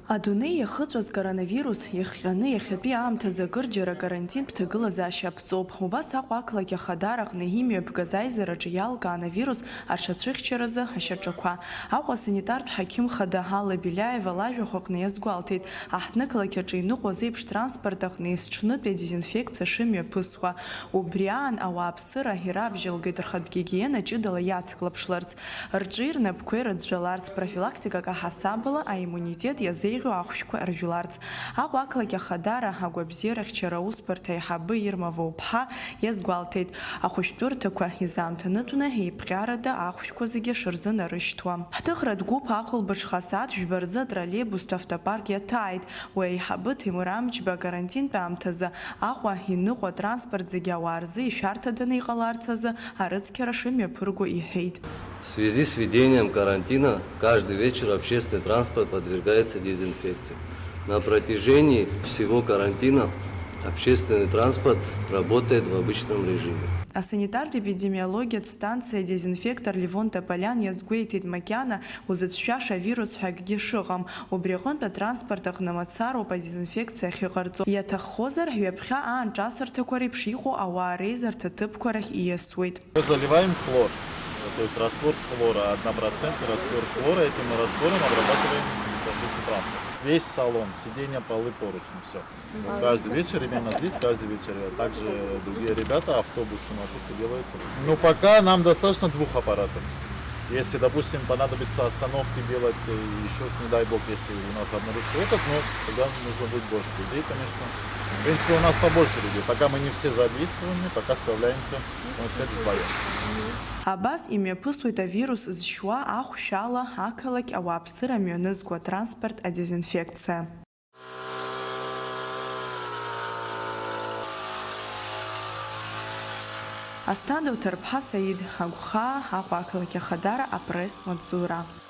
Адунеи иахыҵәаз коронавирус иахҟьаны иахьатәи аамҭазы акырџьара карантинтә ҭагылазаашьа аԥҵоуп. Убас Аҟәа ақалақь Ахадара аҟны имҩаԥгаз аизараҿы иалкаан авирус аҽацәыхьчаразы ашьаҿақәа. Аҟәа санитартә ҳақьым хада Ҳала Беляева лажәахә аҟны иазгәалҭеит, аҳҭнықалақь аҿы иныҟәоз еиԥш транспорт аҟны есҽнытәи адезинфекциа шымҩаԥысуа. Убри аан ауааԥсыра ирабжьалгеит рхатә гигиена ҷыдала иацклаԥшларц, рҿы рнапқәа ирыӡәӡәаларц, профилактикак аҳасабала аиммунитет иазеиӷьу ахәшәқәа ржәларц. Аҟәа ақалақь Ахадара агәабзиарахьчара аусбарҭа аиҳабы Ирма Воуԥҳа иазгәалҭеит, ахәышәтәырҭақәа изаамҭанытәны еиԥҟьарада ахәшәқәа зегьы шырзынарышьҭуа. Ҳҭыхратә гәыԥ ахәылбыҽха асааҭ жәба рзы атроллейбустә автопарк иаҭааит. Уи аиҳабы Ҭемыр Амҷба карантинтә аамҭазы Аҟәа иныҟәо атранспорт зегьы ауаа рзы ишәарҭаданы иҟаларц азы арыцқьара шымҩаԥырго иҳәеит. В связи с введением карантина каждый вечер общественный транспорт подвергается дезинфекции. На протяжении всего карантина общественный транспорт работает в обычном режиме. Асанитартә эпидемиологиатә станциа дезинфектор Левон Тополиан иазгәеиҭеит макьана узыцәшәаша авирус ҳәа акгьы шыҟам. Убри аҟынтә атранспорт аҟны мацароуп адезинфекциа ахьыҟарҵо. Иаҭаххозар ҳҩаԥхьа аанҿасырҭақәа реиԥш иҟоу ауаа реизарҭа ҭыԥқәа рахь ииасуеит. Заливаем хлор, то есть раствор хлора, 1% раствор хлора, этим раствором обрабатываем, соответственно, транспорт. Весь салон, сиденья, полы, поручни, все. Каждый вечер, именно здесь, каждый вечер. Также другие ребята, автобусы, маршрутки делают. Но пока нам достаточно 2 аппаратов. Если, допустим, понадобится остановки делать, еще, не дай бог, если у нас обнаружится этот, но тогда нужно будет больше людей, конечно. В принципе, у нас побольше людей. Пока мы не все задействованы, пока справляемся, можно сказать, вдвоем. Абас имҩаԥысуеит авирус зшьуа ахәшәала ақалақь ауааԥсыра мҩанызқәа атранспорт адезинфекциа. Асҭанда Уҭарԥҳа Саид, Агәхаа, Аҟәа ақалақь Ахадара апресс-маҵзура.